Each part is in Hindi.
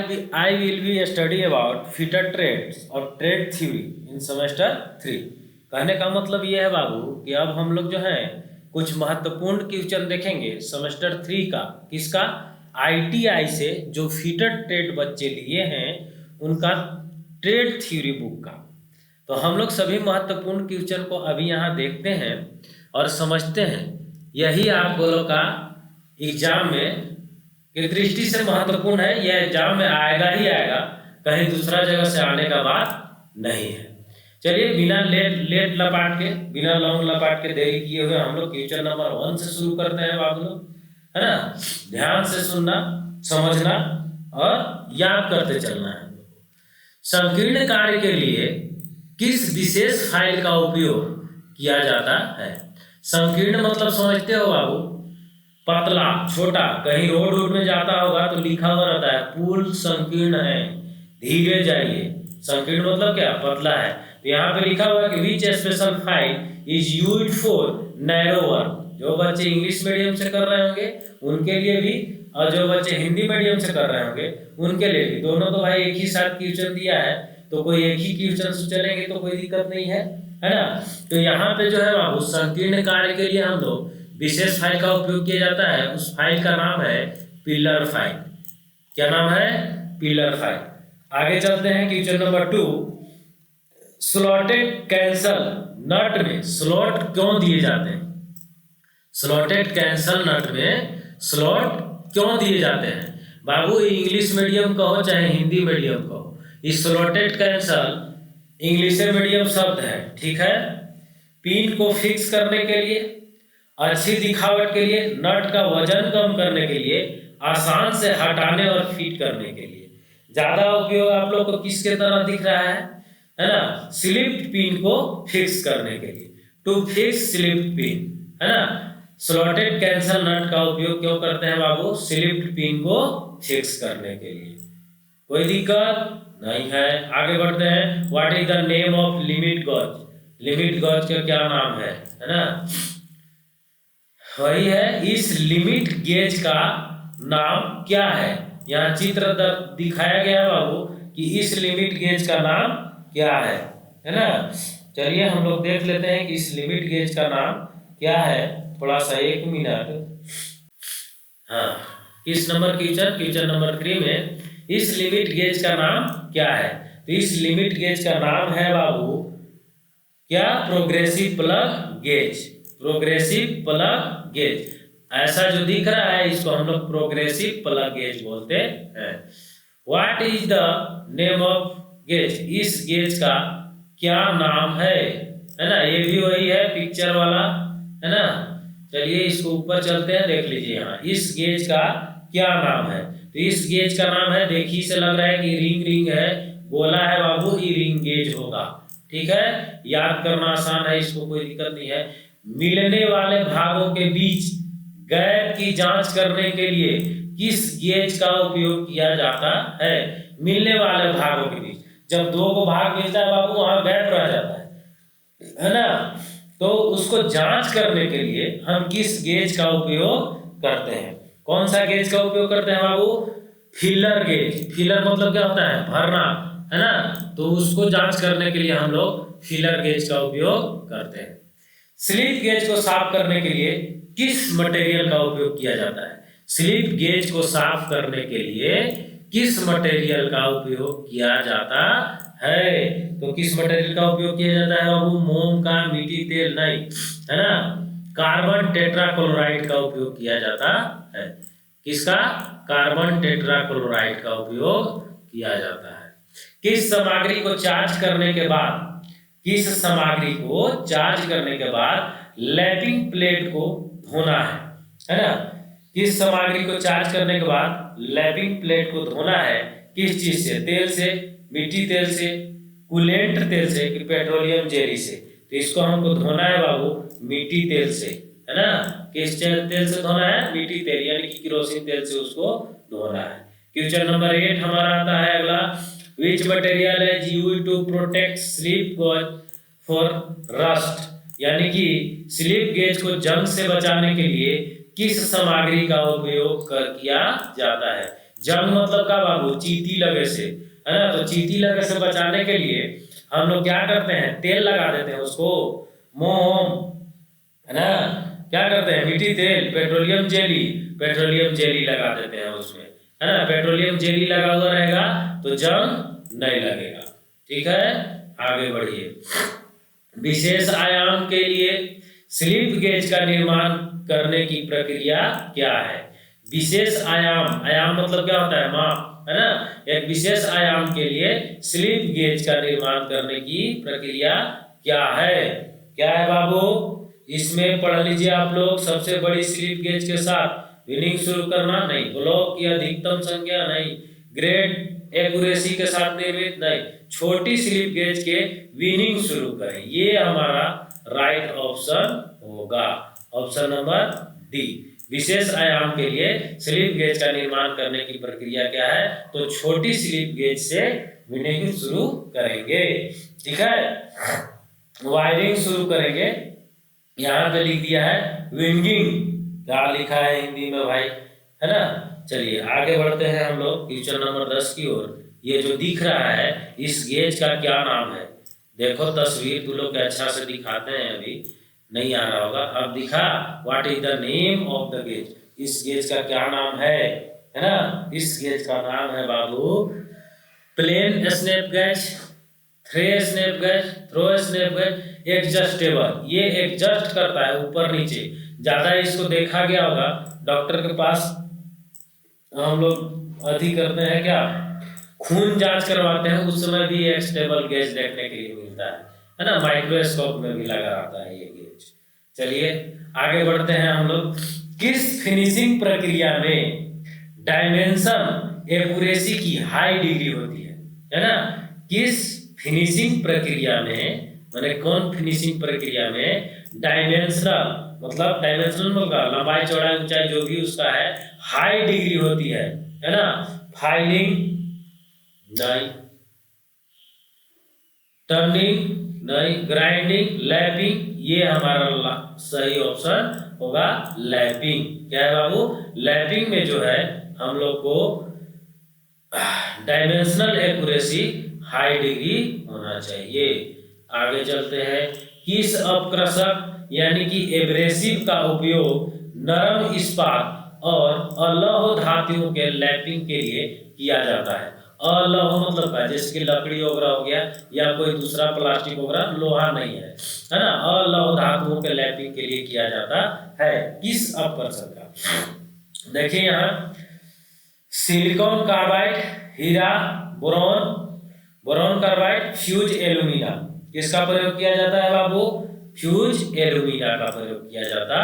I will be study about fitter trades और ट्रेड थ्योरी इन सेमेस्टर 3। कहने का मतलब ये है बाबू कि अब हम लोग जो है कुछ महत्वपूर्ण क्वेश्चन देखेंगे सेमेस्टर 3 का। किसका? ITI से जो फिटर ट्रेड बच्चे लिए हैं उनका ट्रेड थ्योरी बुक का। तो हम लोग सभी महत्वपूर्ण क्वेश्चन को अभी यहाँ देखते हैं और समझते हैं। यही आप लोगों का एग्जाम में की दृष्टि से महत्वपूर्ण है। यह एग्जाम में आएगा ही आएगा, कहीं दूसरा जगह से आने का बात नहीं है। चलिए बिना लेट लपाट के, बिना लॉन्ग लपाट के देरी किए हुए हम लोग क्वेश्चन नंबर 1 से शुरू करते हैं बाबू लोग, है ना। ध्यान से सुनना, समझना और याद करते चलना है। संकीर्ण कार्य के लिए किस विशेष फाइल का उपयोग किया जाता है? संकीर्ण मतलब समझते हो बाबू, पतला, छोटा। कहीं रोड में जाता होगा तो लिखा हुआ रहता है पुल संकीर्ण है, धीरे जाइए। संकीर्ण मतलब क्या? पतला है। तो यहाँ पे लिखा हुआ है कि which special file is used for narrow work. जो बच्चे इंग्लिश मीडियम से कर रहे होंगे उनके लिए भी, और जो बच्चे हिंदी मीडियम से कर रहे होंगे उनके लिए भी। दोनों तो भाई एक ही साथ क्वेश्चन दिया है, तो कोई एक ही क्वेश्चन से चलेंगे तो कोई दिक्कत नहीं है ना। तो यहाँ पे जो है बाबू संकीर्ण कार्य के लिए हम लोग विशेष फाइल का उपयोग किया जाता है। उस फाइल का नाम है पिलर फाइल। क्या नाम है? Pillar file. आगे चलते हैं क्वेश्चन नंबर 2। स्लॉटेड कैंसल नट में स्लॉट क्यों दिए जाते हैं? स्लॉटेड कैंसल नट में स्लॉट क्यों दिए जाते हैं? बाबू इंग्लिश मीडियम कहो चाहे हिंदी मीडियम कहो, इस स्लॉटेड कैंसल इंग्लिश मीडियम शब्द है, ठीक है। पिन को फिक्स करने के लिए, अच्छी दिखावट के लिए, नट का वजन कम करने के लिए, आसान से हटाने और फिट करने के लिए। ज्यादा उपयोग आप लोग को किसके तरह दिख रहा है ना? स्लिप पिन को फिक्स करने के लिए, टू फिक्स स्लिप पिन, है ना। स्लॉटेड कैंसल नट का उपयोग क्यों करते हैं बाबू? स्लिप पिन को फिक्स करने के लिए। कोई दिक्कत नहीं है। आगे बढ़ते हैं। What is the name of limit gauge? Limit gauge का क्या नाम है ना? वही है, इस लिमिट गेज का नाम क्या है? यहाँ चित्र दिखाया गया है बाबू कि इस लिमिट गेज का नाम क्या है ना। चलिए हम लोग देख लेते हैं कि इस लिमिट गेज का नाम क्या है। थोड़ा सा 1 मिनट। हाँ, किस नंबर क्वेश्चन नंबर 3 में इस लिमिट गेज का नाम क्या है? तो इस लिमिट गेज का नाम है बाबू क्या? Progressive plug gauge. Progressive plug gauge, ऐसा जो दिख रहा है इसको हम लोग प्रोग्रेसिव प्लग गेज बोलते हैं। What is the name of gauge? इस गेज का क्या नाम है ना। ये भी वही है पिक्चर वाला, है ना। चलिए इसको ऊपर चलते हैं, देख लीजिए यहाँ इस गेज का क्या नाम है। तो इस गेज का नाम है, देखिए से लग रहा है कि रिंग है, गोला है बाबू, ये रिंग गेज होगा, ठीक है। याद करना आसान है, इसको कोई दिक्कत नहीं है। मिलने वाले भागों के बीच गैप की जांच करने के लिए किस गेज का उपयोग किया जाता है? मिलने वाले भागों के बीच, जब 2 को भाग मिलता है बाबू वहां गैप रह जाता है ना। तो उसको जांच करने के लिए हम किस गेज का उपयोग करते हैं? कौन सा गेज का उपयोग करते हैं बाबू? Filler gauge. फिलर मतलब क्या होता है? भरना, है ना। तो उसको जांच करने के लिए हम लोग फिलर गेज का उपयोग करते हैं। स्लिप गेज को साफ करने के लिए किस मटेरियल का उपयोग किया जाता है? स्लिप गेज को साफ करने के लिए किस मटेरियल का उपयोग किया जाता है? तो किस मटेरियल का उपयोग किया जाता है बाबू? मोम का, मिट्टी तेल नहीं, है ना। कार्बन टेट्राक्लोराइड का उपयोग किया जाता है। किसका? कार्बन टेट्राक्लोराइड का उपयोग किया जाता है। किस सामग्री को चार्ज करने के बाद लैपिंग प्लेट को धोना है ना। किस सामग्री को चार्ज करने के बाद लैपिंग प्लेट को धोना है? किस चीज से? तेल से, मिट्टी तेल से, कूलेंट तेल से कि पेट्रोलियम जेली से? तो इसको हमको धोना है बाबू मिट्टी तेल से, है ना। किस तेल से धोना है? मिट्टी तेल यानी कि केरोसिन तेल से उसको धोना है। क्वेश्चन नंबर 8 हमारा आता है अगला। Which material is used to protect slip gauge for rust? यानी कि स्लिप गेज को जंग से बचाने के लिए किस सामग्री का उपयोग किया जाता है? जंग मतलब क्या बाबू, चींटी लगे से, है ना। तो चींटी लगे से बचाने के लिए हम लोग क्या करते हैं, तेल लगा देते हैं उसको, मोम, है ना। क्या करते हैं, मीठी तेल, पेट्रोलियम जेली लगा देते हैं उसमें, है ना। पेट्रोलियम जेली लगा हुआ रहेगा तो जंग नहीं लगेगा। ठीक है, आगे बढ़िए। विशेष आयाम के लिए स्लिप गेज का निर्माण करने की प्रक्रिया क्या है। विशेष आयाम, आयाम मतलब क्या होता है, माप, है ना। एक विशेष आयाम के लिए स्लिप गेज का निर्माण करने की प्रक्रिया क्या है। क्या है बाबू, इसमें पढ़ लीजिए आप लोग। सबसे बड़ी स्लिप गेज के साथ विनिंग शुरू करना नहीं, ब्लॉक की अधिकतम संख्या नहीं, ग्रेड एक्यूरेसी के साथ निर्मित नहीं, छोटी स्लिप गेज के विनिंग शुरू करें। ये हमारा राइट ऑप्शन होगा, ऑप्शन नंबर डी। विशेष आयाम के लिए स्लिप गेज का निर्माण करने की प्रक्रिया क्या है, तो छोटी स्लिप गेज से विनिंग शुरू करेंगे। ठीक है, वायरिंग शुरू करेंगे। यहाँ पे लिख दिया है विंगिंग, क्या लिखा है हिंदी में भाई, है ना। चलिए आगे बढ़ते हैं हम लोग क्वेश्चन नंबर 10 की ओर। ये जो दिख रहा है इस गेज का क्या नाम है। देखो तस्वीर तू लोग अच्छा से दिखाते हैं, अभी नहीं आ रहा होगा, अब दिखा। What is the name of the gauge, इस गेज का क्या नाम है ना। इस गेज का नाम है बाबू प्लेन स्नैप गेज, थ्रे स्नैप गेज, थ्रो स्नैप गेज, एडजस्टेबल। ये एडजस्ट करता है ऊपर नीचे, ज्यादा इसको देखा गया होगा डॉक्टर के पास। हम लोग अधि करते हैं क्या, खून जांच करवाते हैं, उस समय भी एक स्टेबल गेज देखने के लिए मिलता है ना। माइक्रोस्कोप में भी लगा रहता है ये गेज। चलिए आगे बढ़ते हैं हम लोग। किस फिनिशिंग प्रक्रिया में डायमेंशन एक्यूरेसी की हाई डिग्री होती है ना। किस फिनिशिंग प्रक्रिया में, माने कौन फिनिशिंग प्रक्रिया में डायमेंशनल, मतलब डायमेंशनल होगा लंबाई चौड़ाई ऊंचाई जो भी उसका है, हाई डिग्री होती है ना। फाइलिंग नहीं, टर्निंग नहीं, ग्राइंडिंग, लैपिंग, ये हमारा सही ऑप्शन होगा लैपिंग। क्या है बाबू, लैपिंग में जो है हम लोग को डायमेंशनल एक्यूरेसी हाई डिग्री होना चाहिए। आगे चलते हैं। किस अपकृशक यानी कि एब्रेसिव का उपयोग नरम इस्पात और अलौह धातुओं के लैपिंग के लिए किया जाता है। अलौह मतलब है जैसे कि लकड़ी वगैरह हो गया या कोई दूसरा प्लास्टिक वगैरह, लोहा नहीं है ना। अलौह धातुओं के लैपिंग के लिए किया जाता है। किस अपकृशक का, देखिए यहाँ सिलिकॉन कार्बाइड, हीरा, boron, boron carbide, fuse alumina, किसका प्रयोग किया जाता है बाबू, फ्यूज एल्यूमिना का प्रयोग किया जाता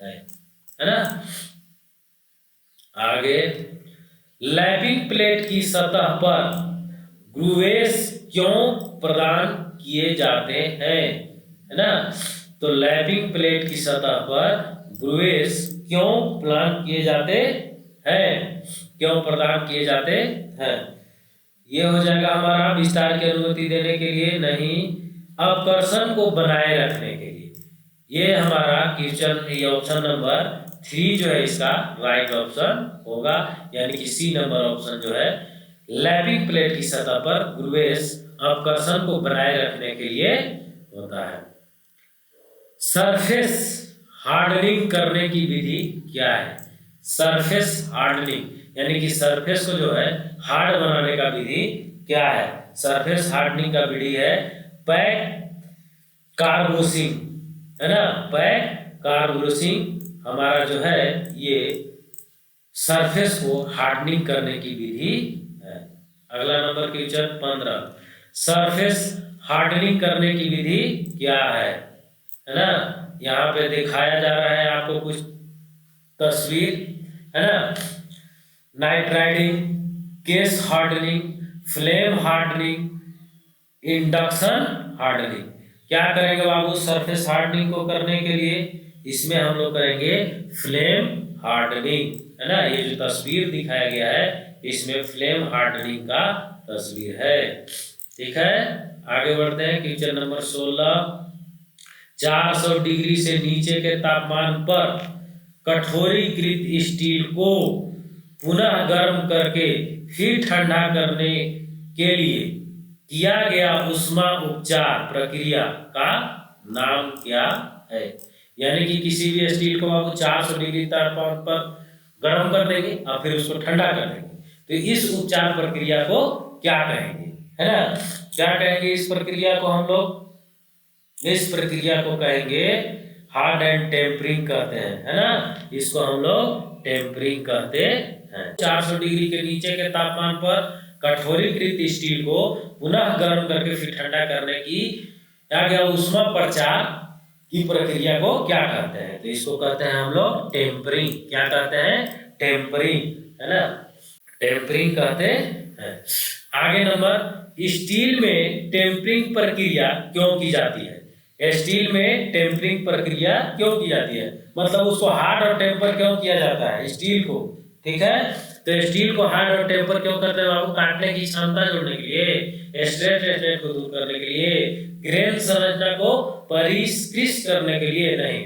है ना। आगे, लैपिंग प्लेट की सतह पर ग्रूवेस क्यों प्रदान किए जाते हैं, है ना। तो लैपिंग प्लेट की सतह पर ग्रूवेस क्यों प्रदान किए जाते हैं, क्यों प्रदान किए जाते हैं। ये हो जाएगा हमारा विस्तार की अनुमति देने के लिए नहीं, अपकर्षण को बनाए रखने के लिए। ये हमारा क्वेश्चन, ये ऑप्शन नंबर 3 जो है इसका राइट ऑप्शन होगा, यानी कि सी नंबर ऑप्शन जो है लैपिंग प्लेट की सतह पर ग्रूवेस अपकर्षण को बनाए रखने के लिए होता है। सरफेस हार्डनिंग करने की विधि क्या है। सरफेस हार्डनिंग यानी कि सरफेस को जो है हार्ड बनाने का विधि क्या है। सरफेस हार्डनिंग का विधि है पैक कार्बोसिंग, है ना। पैक कार्बोसिंग हमारा जो है ये सरफेस को हार्डनिंग करने की विधि है। अगला नंबर क्वेश्चन 15, सरफेस हार्डनिंग करने की विधि क्या है ना। यहाँ पे दिखाया जा रहा है आपको कुछ तस्वीर, है ना। Nitriding, case hardening, flame hardening, induction hardening. क्या करेंगे बाबू सरफेस हार्डनिंग को करने के लिए, इसमें हम लोग करेंगे फ्लेम हार्डनिंग, है ना। ये जो तस्वीर दिखाया गया है इसमें फ्लेम हार्डनिंग का तस्वीर है। ठीक है, आगे बढ़ते हैं क्वेश्चन नंबर 16, 400 डिग्री से नीचे के तापमान पर कठोरीकृत स्टील को पुनः गर्म करके फिर ठंडा करने के लिए किया गया ऊष्मा उपचार प्रक्रिया का नाम क्या है। यानी कि किसी भी स्टील को आप 400 डिग्री तापमान पर गर्म कर देंगे और फिर उसको ठंडा कर देंगे, तो इस उपचार प्रक्रिया को क्या कहेंगे, है ना। क्या कहेंगे इस प्रक्रिया को हम लोग? इस प्रक्रिया को कहेंगे हार्ड एंड टेम्परिंग कहते हैं, है ना। इसको हम लोग टेम्परिंग कहते हैं। 400 डिग्री के नीचे के तापमान पर कठोरीकृत स्टील को पुनः गर्म करके फिर ठंडा करने की क्या गया ऊष्मा प्रचार की प्रक्रिया को क्या कहते हैं? तो इसको कहते हैं हम लोग टेम्परिंग। क्या कहते हैं? टेम्परिंग, है ना, टेम्परिंग कहते हैं। आगे नंबर, स्टील में टेम्परिंग प्रक्रिया क्यों की जाती है? स्टील में टेम्परिंग प्रक्रिया क्यों की जाती है, मतलब उसको हार्ड और टेम्पर क्यों किया जाता है स्टील को, ठीक है। तो स्टील को हार्ड और टेम्पर क्यों करते हैं बाबू? काटने की क्षमता जोड़ने के लिए, स्ट्रेस को दूर करने के लिए, ग्रेन संरचना को परिष्कृत करने के लिए नहीं,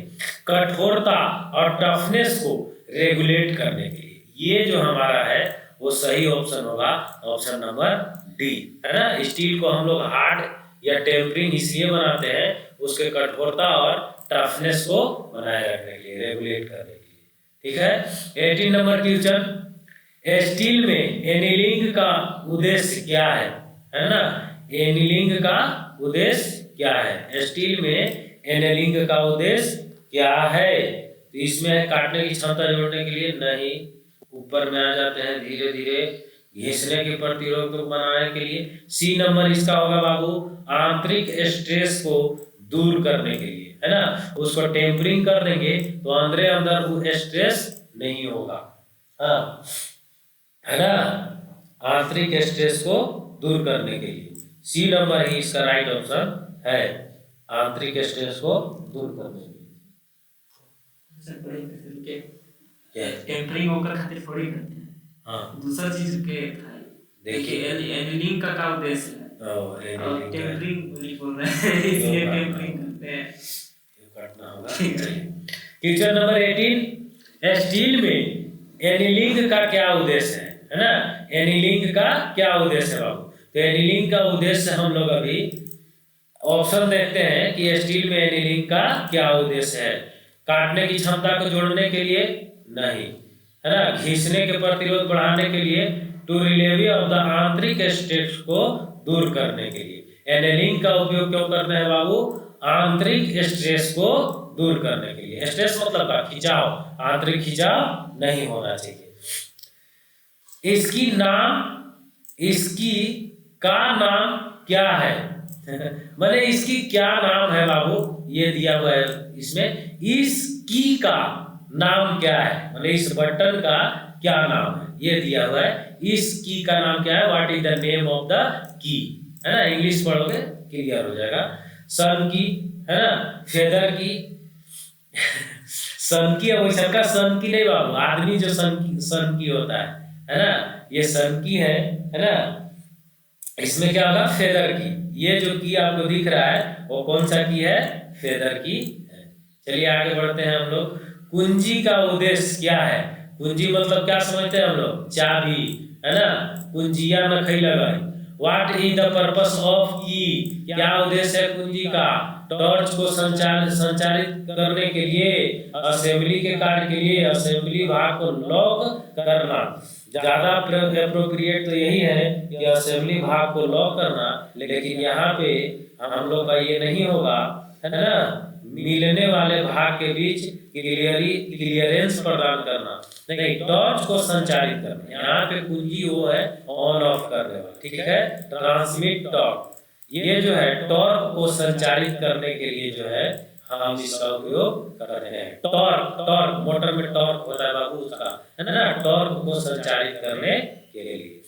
कठोरता और टफनेस को रेगुलेट करने के लिए। ये जो हमारा है वो सही ऑप्शन होगा, ऑप्शन नंबर डी, है ना। स्टील को हम लोग हार्ड या टेम्परिंग इसलिए बनाते हैं उसके कठोरता और टफनेस को बनाए रखने के लिए, रेगुलेट करने के लिए, ठीक है। 18 नंबर क्वेश्चन, स्टील में एनीलिंग का उद्देश्य क्या है ना। एनीलिंग का उद्देश्य क्या है? स्टील में एनीलिंग का उद्देश्य क्या है? तो इसमें काटने की क्षमता जोड़ने के लिए नहीं, ऊपर में आ जाते हैं धीरे धीरे घिसने के प्रतिरोध को बनाने के लिए। सी नंबर इसका होगा बाबू, आंतरिक स्ट्रेस को दूर करने के लिए, है ना। उसको टेम्परिंग कर देंगे तो अंदर वो स्ट्रेस नहीं होगा, हाँ, है ना, आंतरिक स्ट्रेस को दूर करने के लिए। सी नंबर ही इसका राइट ऑप्शन है, आंतरिक स्ट्रेस को दूर करने के लिए। टेम्परिंग होकर खातिर थोड़ी करते हैं, हाँ, दूसरा चीज के देखिए एनीलिंग का क्या उद्देश्य है और टेम्परिंग बोल रहे हैं इसलिए टेम्परिंग करते हैं, काटना होगा। क्वेश्चन नंबर 18, स्टील में एनीलिंग का क्या उद्देश्य है ना। एनीलिंग का क्या उद्देश्य है बाबू? तो एनीलिंग का उद्देश्य हम लोग अभी ऑप्शन देखते हैं कि स्टील में एनीलिंग का क्या उद्देश्य है। काटने की क्षमता को जोड़ने के लिए नहीं, है ना, घिसने के प्रतिरोध बढ़ाने के लिए, टू रिलीव ऑफ द आंतरिक स्ट्रेस को दूर करने के लिए। एनीलिंग का उपयोग क्यों करते हैं बाबू? आंतरिक स्ट्रेस को दूर करने के लिए। स्ट्रेस मतलब का खिंचाव, आंतरिक खिंचाव नहीं होना चाहिए। इसकी का नाम क्या है मैंने इसकी क्या नाम है बाबू? ये दिया हुआ है इसमें, इसकी का नाम क्या है, मतलब इस बटन का क्या नाम है, ये दिया हुआ है। इस की का नाम क्या है? What is the name of the key, है ना, इंग्लिश पढ़ोगे क्लियर हो जाएगा। सन की, है ना, फेदर की सन की, वैसा का सन की नहीं बाबू, आदमी जो सन की होता है ना, ये सन की है ना। इसमें क्या होगा? फेदर की। ये जो की आपको दिख रहा है वो कौन सा की है? फेदर की है। चलिए आगे बढ़ते हैं हम लोग। कुंजी का उद्देश्य क्या है? कुंजी मतलब क्या समझते हैं हम लोग? चाबी, है ना, कुंजिया नखई लगाई। What is the purpose of की? क्या उद्देश्य है कुंजी का? टॉर्च को संचालित करने के लिए, असेंबली के कार्य के लिए, असेंबली भाग को लॉक करना। ज्यादा अप्रोप्रिएट तो यही है कि असेंबली भाग को लॉक करना, लेकिन यहाँ पे हम लोग का ये नहीं होगा, है ना, मिलने वाले भाग के बीच क्लियरेंस प्रदान करना, नहीं, टॉर्च को संचालित करना। यहाँ पे कुंजी वो है ऑन ऑफ करने वाला, ठीक है, ट्रांसमिट टॉर्क। ये जो है टॉर्क को संचालित करने के लिए जो है हम इसका उपयोग करते हैं। टॉर्क मोटर में टॉर्क होता है बाबू, उसका, है ना, टॉर्क को संचालित करने के लिए।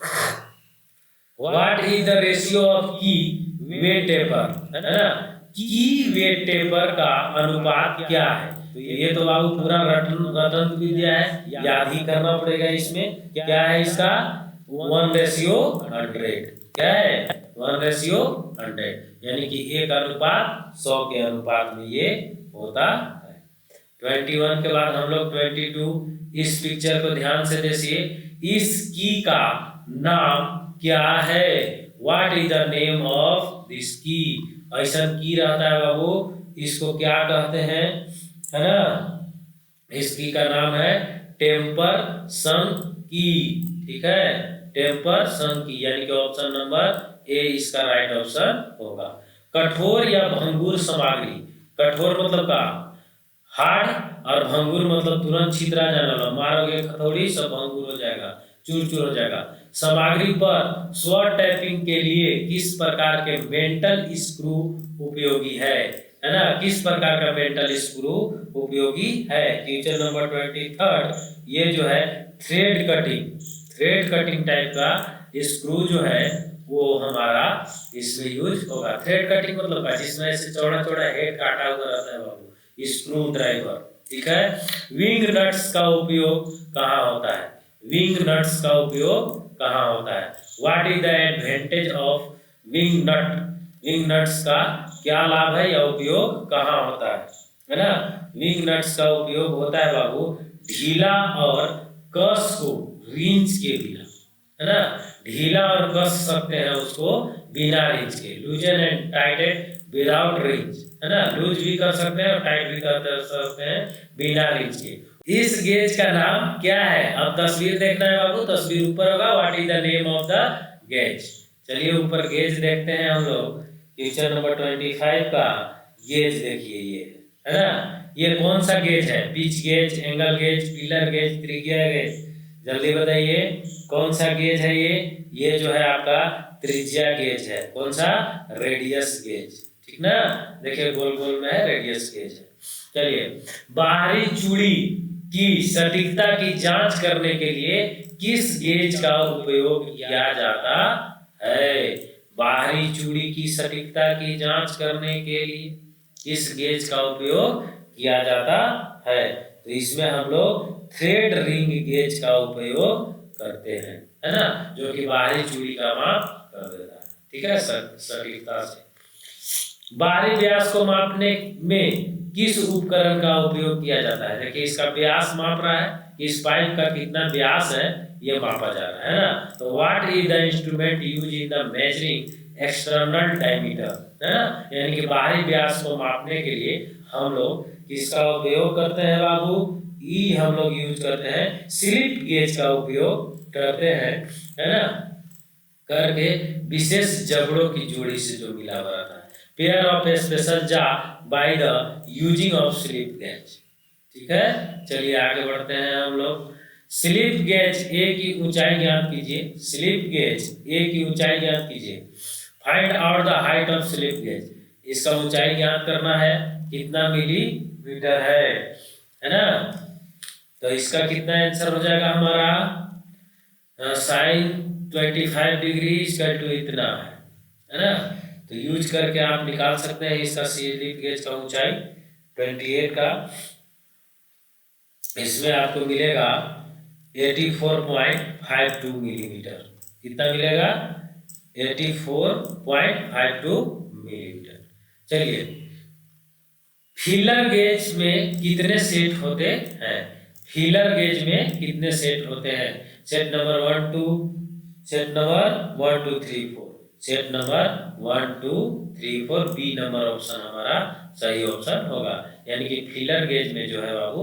What is the ratio of की वेट टेपर, है ना, की वेट टेपर का अनुपात क्या है? तो ये तो बाबू पूरा रटन विद्या है, याद ही करना पड़ेगा। इसमें क्या है इसका? 1:100। क्या है? 1:100, यानी कि 1:100 के अनुपात में ये होता है। 21 के बाद हम लोग 22 इस पिक्चर को ध्यान से देखिए। इस की का नाम क्या है? What is the name of this की? ऐसा की रहता है बाबू, इसको क्या कहते हैं, है ना? इस की का नाम है टेम्पर सम की। ठीक है, टेम्पर सम की, यानी कि ऑप्शन नंबर ए इसका राइट ऑप्शन होगा। कठोर या भंगुर सामग्री, कठोर मतलब का हार्ड, और भंगुर मतलब तुरंत छितरा जाने वाला, मारोगे हथौड़ी सब भंगुर हो जाएगा, चूर चूर हो जाएगा। सामग्री पर स्व टैपिंग के लिए किस प्रकार के मेंटल स्क्रू उपयोगी है ना? किस प्रकार का मेंटल स्क्रू उपयोगी है? क्वेश्चन नंबर 23, ये जो है थ्रेड कटिंग टाइप का स्क्रू जो है वो हमारा इसमें यूज होगा। थ्रेड कटिंग मतलब का जिसमें से चौड़ा चौड़ा हेड काटा हुआ रहता है बाबू, स्क्रू ड्राइवर। ठीक है, विंग नट्स का उपयोग कहाँ होता है? विंग नट्स का उपयोग कहाँ होता है? What is the advantage of wing nut? Wing nuts का क्या लाभ है या उपयोग कहाँ होता है ना? विंग नट्स का उपयोग होता है बाबू ढीला और कस को रिंच के बिना, है ना? ढीला और कस सकते हैं उसको बिना रिंच के, लूजन एंड टाइटेड विदाउट रिंच, है ना? लूज भी कर सकते हैं और टाइट भी कर सकते हैं बिना रिंच के। इस गेज का नाम क्या है? अब तस्वीर देखना है बाबू, तस्वीर ऊपर होगा। What is the name of the gauge? चलिए ऊपर गेज देखते हैं हम लोग। क्वेश्चन नंबर 25 का गेज देखिए, ये है ना? ये कौन सा गेज है? Pitch gauge, angle gauge, pillar gauge, त्रिज्या गेज? जल्दी बताइए कौन सा गेज है ये जो है आपका त्रिज्या गेज है। कौन सा? Radius gauge. ठीक ना, देखिए गोल गोल में है, रेडियस गेज है। चलिए, बाहरी चूड़ी की सटीकता की जांच करने के लिए किस गेज का उपयोग किया जाता है? बाहरी चूड़ी की सटीकता की जांच करने के लिए किस गेज का उपयोग किया जाता है? तो इसमें हम लोग थ्रेड रिंग गेज का उपयोग करते हैं, है ना? जो कि बाहरी चूड़ी का माप कर देता है। ठीक है, सटीकता से। बाहरी व्यास को मापने में किस उपकरण का उपयोग किया जाता है? देखिए इसका व्यास माप रहा है, इस पाइप का कितना व्यास है ये मापा जा रहा है ना? तो what is the instrument use in the measuring external diameter, है ना? यानी कि बाहरी व्यास को मापने के लिए हम लोग किसका उपयोग करते हैं बाबू? ई हम लोग यूज करते हैं, स्लिप गेज का उपयोग करते हैं, है ना? करके विशेष जबड़ों की जोड़ी से जो मिला हुआ रहता है। पेयर ऑफ स्पेशल जा by the using of slip gauge. ठीक है, चलिए आगे बढ़ते हैं हम लोग। स्लिप गेज ए की ऊंचाई ज्ञात कीजिए। स्लिप गेज ए की ऊंचाई ज्ञात कीजिए। Find out the height of slip gauge. इसका ऊंचाई ज्ञात करना है, कितना मिलीमीटर है ना? तो इसका कितना आंसर हो जाएगा हमारा? साइन 25 डिग्री इक्वल टू इतना है ना? तो यूज करके आप निकाल सकते हैं इसका स्लिप गेज का ऊंचाई 28 का। इसमें आपको मिलेगा 84.52 मिलीमीटर। कितना मिलेगा? 84.52 मिलीमीटर। चलिए, फीलर गेज में कितने सेट होते हैं? फीलर गेज में कितने सेट होते हैं? Set number 1 2, set number 1 2 3 4, set number 1 2 3 4, B number option हमारा सही ऑप्शन होगा। यानी कि फीलर गेज में जो है बाबू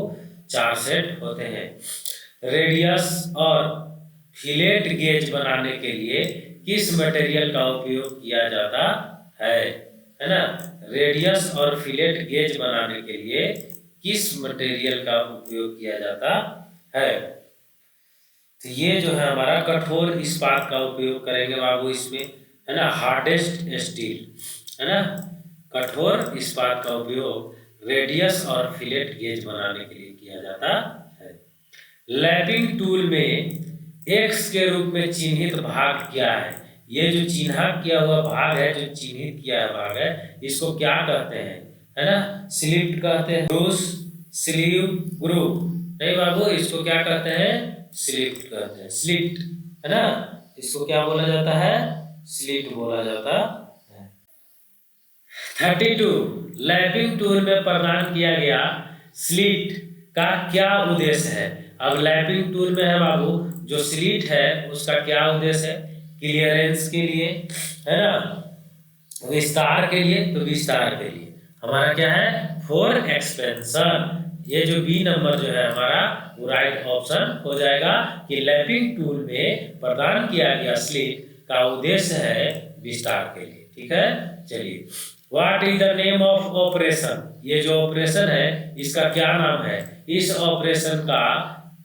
4 सेट होते हैं। रेडियस और फिलेट गेज बनाने के लिए किस मटेरियल का उपयोग किया जाता है ना? रेडियस और फिलेट गेज बनाने के लिए किस मटेरियल का उपयोग किया जाता है? तो ये जो है हमारा कठोर इस्पात का उपयोग करेंगे बाबू इसमें, है ना? हार्डेस्ट स्टील, है ना? कठोर इस्पात का उपयोग रेडियस और फिलेट गेज बनाने के लिए किया जाता है। लैपिंग टूल में एक्स के रूप में चिन्हित भाग क्या है? ये जो चिन्हित किया हुआ भाग है, जो चिन्हित किया हुआ भाग है, इसको क्या कहते हैं? है ना? स्लिप्ट कहते हैं, ग्रूस, स्लीव, ग्रूव। नहीं बाबू, इसको क्या कहते हैं? स्लिप्ट कहते हैं। स्लिप्ट, है ना? इसको क्या बोला जाता है? स्लिप्ट बोला जाता है। 32 लैपिंग टूल में प्रदान किया गया स्लिट का क्या उद्देश्य है? अब लैपिंग टूल में है बाबू जो स्लिट है उसका क्या उद्देश्य है? क्लियरेंस के लिए, है ना, विस्तार के लिए, तो विस्तार के लिए हमारा क्या है? For expansion. ये जो बी नंबर जो है हमारा वो राइट ऑप्शन हो जाएगा कि लैपिंग टूल में प्रदान किया गया स्लिट का उद्देश्य है विस्तार के लिए। ठीक है, चलिए, what is the name of operation? ये जो ऑपरेशन है इसका क्या नाम है? इस ऑपरेशन का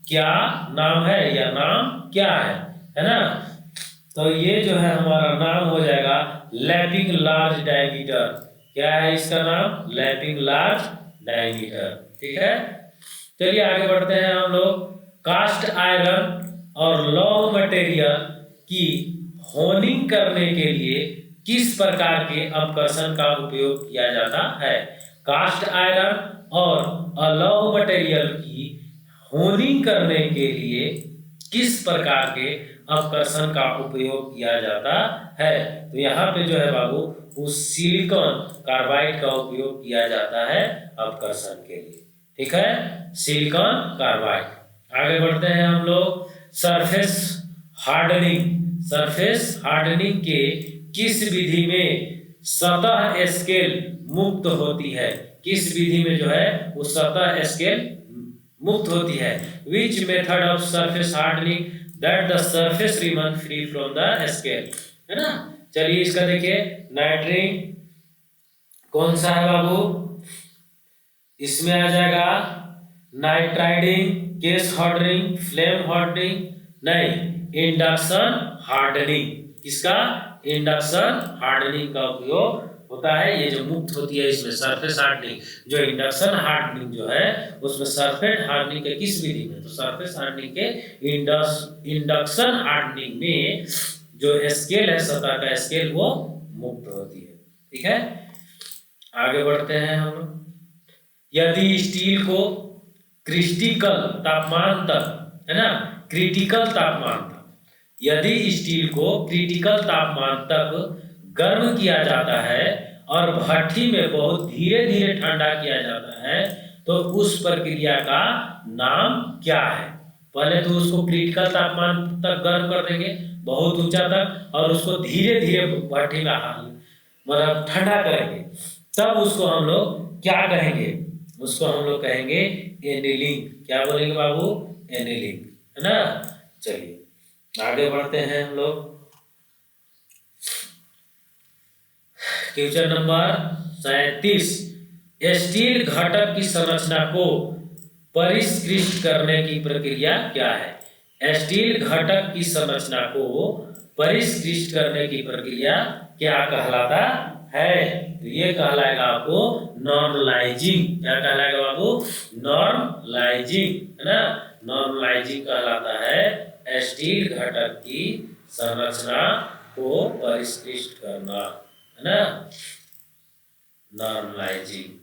क्या नाम है या नाम क्या है ना? तो ये जो है हमारा नाम हो जाएगा लैपिंग लार्ज डायमीटर। क्या है इसका नाम? Lapping large diameter. ठीक है, चलिए आगे बढ़ते हैं हम लोग। कास्ट आयरन और लौह मटेरियल की होनिंग करने के लिए किस प्रकार के अपकर्षण का उपयोग किया जाता है? कास्ट आयरन और अलौह मटेरियल की होनिंग करने के लिए किस प्रकार के अपकर्षण का उपयोग किया जाता है? तो यहाँ पे जो है बाबू उस सिलिकॉन कार्बाइड का उपयोग किया जाता है अपकर्षण के लिए। ठीक है, सिलिकॉन कार्बाइड। आगे बढ़ते हैं हम लोग। Surface hardening. सरफेस हार्डनिंग के किस विधि में सतह स्केल मुक्त होती है? किस विधि में जो है वो सतह स्केल मुक्त होती है? Which method of surface hardening that the surface remain free from the scale, है ना? चलिए इसका देखिए, नाइट्रिंग कौन सा है बाबू? इसमें आ जाएगा nitriding, case hardening, flame hardening, नहीं, इंडक्शन हार्डनिंग। किसका? इंडक्शन हार्डनिंग का उपयोग होता है। ये जो मुक्त होती है इसमें सरफेस हार्डनिंग। जो इंडक्शन हार्डनिंग जो है उसमें सरफेस हार्डनिंग के किस विधि में? तो सरफेस हार्डनिंग के इंडक्शन हार्डनिंग में जो स्केल है, सतह का स्केल, वो मुक्त होती है। ठीक है, आगे बढ़ते हैं हम। यदि स्टील को क्रिटिकल तापमान तक, है ना, क्रिटिकल तापमान तक, यदि स्टील को क्रिटिकल तापमान तक गर्म किया जाता है और भट्ठी में बहुत धीरे धीरे ठंडा किया जाता है तो उस प्रक्रिया का नाम क्या है? पहले तो उसको क्रिटिकल तापमान तक गर्म कर देंगे, बहुत ऊंचा तक, और उसको धीरे धीरे भट्ठी में मतलब ठंडा करेंगे, तब उसको हम लोग क्या कहेंगे? उसको हम लोग कहेंगे एनीलिंग। क्या बोलेंगे बाबू? एनीलिंग, है ना? चलिए आगे बढ़ते हैं हम लोग। Question number 37। स्टील घटक की संरचना को परिष्कृत करने की प्रक्रिया क्या है? स्टील घटक की संरचना को परिष्कृत करने की प्रक्रिया क्या कहलाता है? तो ये कहलाएगा आपको नॉर्मलाइजिंग। क्या कहलाएगा बाबू? नॉर्मलाइजिंग, है ना? नॉर्मलाइजिंग कहलाता है स्टील घटक की संरचना को परिष्कृत करना, है ना? नॉर्मलाइजिंग।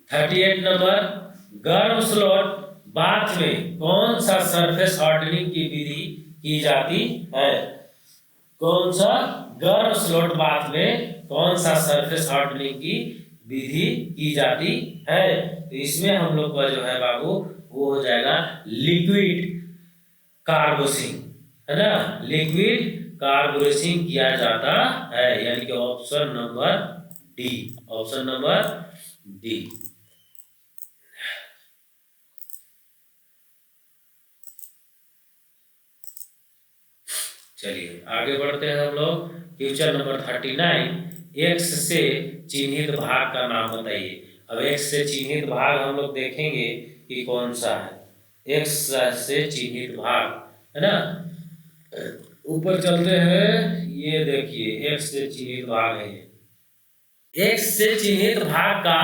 38 नंबर। गर्म स्लॉट बाथ में कौन सा सरफेस हार्डनिंग की विधि की जाती है? कौन सा? गर्म स्लॉट बाथ में कौन सा सरफेस हार्डनिंग की विधि की जाती है? तो इसमें हम लोग का जो है बाबू वो हो जाएगा लिक्विड कार्बोसिंग, है ना? लिक्विड कार्बोरेसिंग किया जाता है, यानी कि option number D. Option number D. चलिए आगे बढ़ते हैं हम लोग। Question number 39। एक्स से चिन्हित भाग का नाम बताइए। अब एक्स से चिन्हित भाग हम लोग देखेंगे कि कौन सा है। एक्स से चिन्हित भाग, है ना? ऊपर चलते हैं, ये देखिए एक्स से चिन्हित भाग है। एक्स से चिन्हित भाग का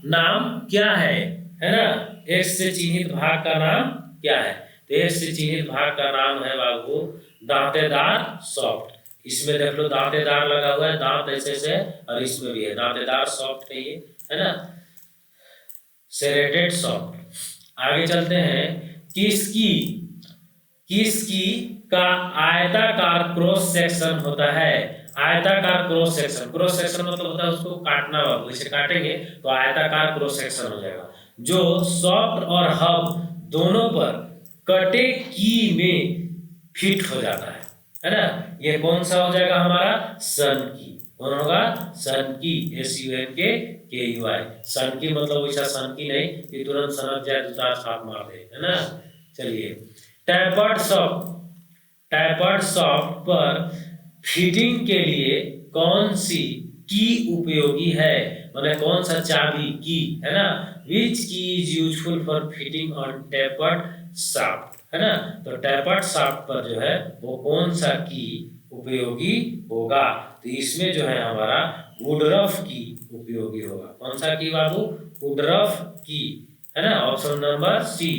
नाम क्या है ना? एक्स से चिन्हित भाग का नाम क्या है? तो एक्स से चिन्हित भाग का नाम है बाबू दांतेदार सॉफ्ट। इसमें देख लो दांतेदार लगा हुआ है, दांत ऐसे से, और इसमें भी है दांतेदार सॉफ्ट है ये, है ना? Serrated soft. आगे चलते हैं। किसकी का आयताकार क्रॉस सेक्शन होता है? आयताकार क्रॉस सेक्शन। क्रॉस सेक्शन मतलब होता है उसको काटना, बाबू इसे काटेंगे तो आयताकार क्रॉस सेक्शन हो जाएगा। जो सॉफ्ट और हब दोनों पर कटे की में फिट हो जाता है ना। ये कौन सा हो जाएगा हमारा, सन की। कौन होगा, सन की, SUNKKUI। सन की मतलब वैसा सन की नहीं कि तुरंत समझ जाए दो चार छाप मार दे, है ना। चलिए, टैपर्ड सॉफ्ट पर फिटिंग के लिए कौन सी की उपयोगी है, मतलब कौन सा चाबी की, है ना। विच की is useful for fitting on tapered shaft, है ना। तो टैपर्ड शाफ्ट पर जो है वो कौन सा की उपयोगी होगा, तो इसमें जो है हमारा वुडरफ की उपयोगी होगा। कौन सा की बाबू, वुडरफ की, है ना। Option number C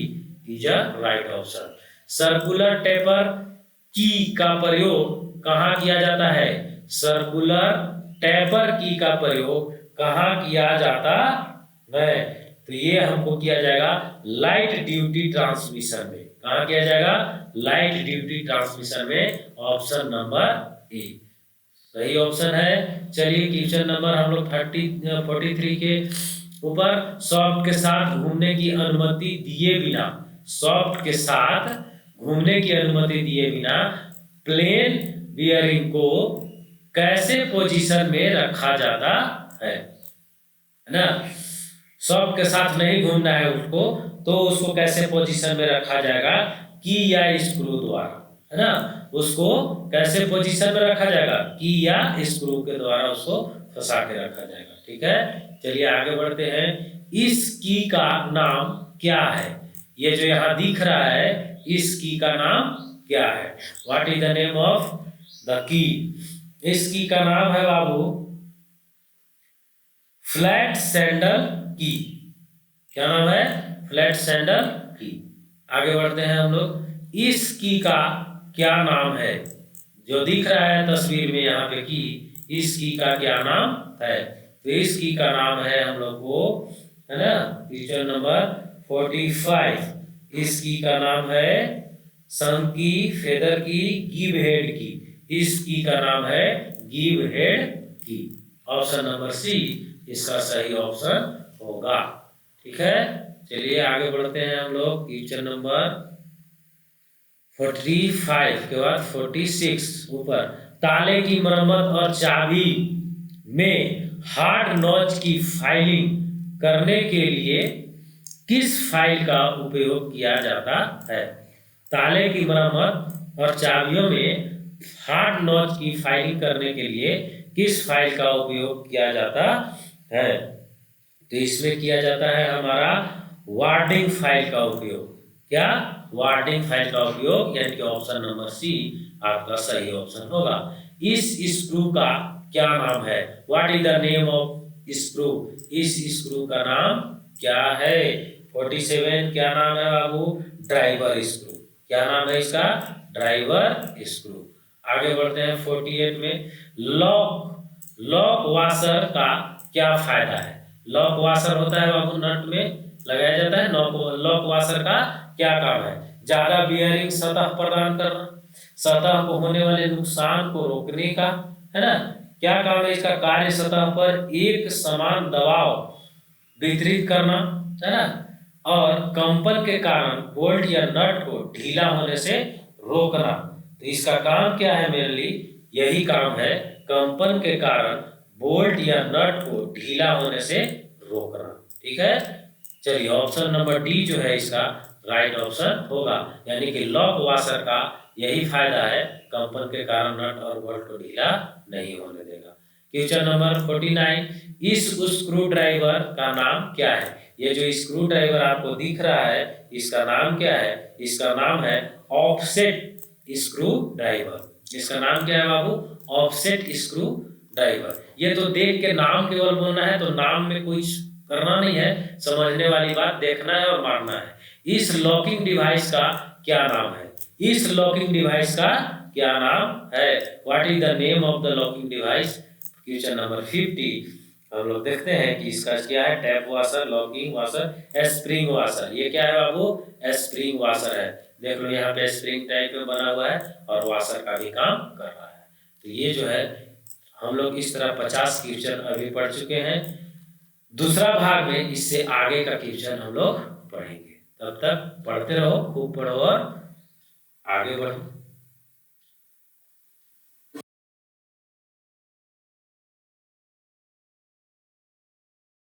is a right option. Circular taper key का प्रयोग कहाँ किया जाता है, सर्कुलर टेपर की का प्रयोग कहाँ किया जाता है, तो ये हमको किया जाएगा लाइट ड्यूटी ट्रांसमिशन में। कहाँ किया जाएगा, लाइट ड्यूटी ट्रांसमिशन में। ऑप्शन नंबर ए सही ऑप्शन है। चलिए, क्वेश्चन नंबर हम लोग 43 के ऊपर, सॉफ्ट के साथ घूमने की अनुमति दिए बिना, सॉफ्ट के साथ घूमने की अनुमति दिए बिना प्लेन बियरिंग को कैसे पोजीशन में रखा जाता है ना। सॉफ्ट के साथ नहीं घूमना है उसको, तो उसको कैसे पोजीशन में रखा जाएगा, की या स्क्रू द्वारा, है ना। उसको कैसे पोजीशन में रखा जाएगा, की या स्क्रू के द्वारा उसको फंसा के रखा जाएगा। ठीक है, चलिए आगे बढ़ते हैं। इस की का नाम क्या है, ये जो यहाँ दिख रहा है इस की का नाम क्या है, what is the name of the key. इस की का नाम है बाबू फ्लैट सैंडल की। क्या नाम है, फ्लैट सैंडल की। आगे बढ़ते हैं हम लोग। इस की का क्या नाम है, जो दिख रहा है तस्वीर में यहाँ पे की, इस की का क्या नाम है, तो इस की का नाम है हम लोग को, है ना, क्वेश्चन नंबर 45। इस की का नाम है संग की, फेदर की, गिव हेड की। इस की का नाम है गिव हेड की। ऑप्शन नंबर सी इसका सही ऑप्शन होगा। ठीक है, चलिए आगे बढ़ते हैं हम लोग। क्वेश्चन नंबर 45 के बाद 46 ऊपर, ताले की मरम्मत और चाबी में हार्ड नॉच की फाइलिंग करने के लिए किस फाइल का उपयोग किया जाता है। ताले की मरम्मत और चाबियों में हार्ड नॉच की फाइलिंग करने के लिए किस फाइल का उपयोग किया जाता है, तो इसमें किया जाता है हमारा वार्डिंग फाइल का उपयोग। क्या, वार्डिंग फाइल का उपयोग, यानी कि ऑप्शन नंबर सी आपका सही ऑप्शन होगा। इस स्क्रू का क्या नाम है, what is the name of screw. इस स्क्रू का नाम क्या है। 47 क्या नाम है बाबू, ड्राइवर स्क्रू। क्या नाम है इसका, ड्राइवर स्क्रू। आगे बढ़ते हैं 48 में, लॉक वाशर का क्या फायदा है। लॉक वाशर होता है बाबू नट में लगाया जाता है। लॉक वाशर का क्या काम है, ज्यादा बियरिंग सतह प्रदान करना, सतह को होने वाले नुकसान को रोकने का, है ना। क्या काम है इसका, कार्य सतह पर एक समान दबाव वितरित करना, है ना, और कंपन के कारण बोल्ट या नट को ढीला होने से रोकना। तो इसका काम क्या है, मेनली यही काम है, कंपन के कारण बोल्ट या नट को ढीला होने से रोकना। ठीक है, चलिए ऑप्शन नंबर डी जो है इसका राइट ऑप्शन होगा, यानी कि लॉक वाशर का यही फायदा है, कंपन के कारण नट और बोल्ट को ढीला नहीं होने देगा। क्वेश्चन नंबर 49, इस स्क्रू ड्राइवर का नाम क्या है। ये जो स्क्रू ड्राइवर आपको दिख रहा है इसका नाम क्या है, इसका नाम है ऑफसेट स्क्रू ड्राइवर। इसका नाम क्या है बाबू, ऑफसेट स्क्रू ड्राइवर। ये तो देख के नाम केवल बोलना है, तो नाम में कुछ करना नहीं है, समझने वाली बात देखना है और मानना है। इस लॉकिंग डिवाइस का क्या नाम है, इस लॉकिंग डिवाइस का क्या नाम है, what is the name of the locking device. Question number 50 हम लोग देखते हैं कि इसका क्या है, tap washer, locking washer, spring washer. ये क्या है बाबू, स्प्रिंग वाशर है। देख लो यहाँ पे स्प्रिंग टाइप में बना हुआ है और वाशर का भी काम कर रहा है। तो ये जो है हम लोग इस तरह 50 क्वेश्चन अभी पढ़ चुके हैं। दूसरा भाग में इससे आगे का क्वेश्चन हम लोग पढ़ेंगे। तब तक पढ़ते रहो, खूब पढ़ो और आगे बढ़ो।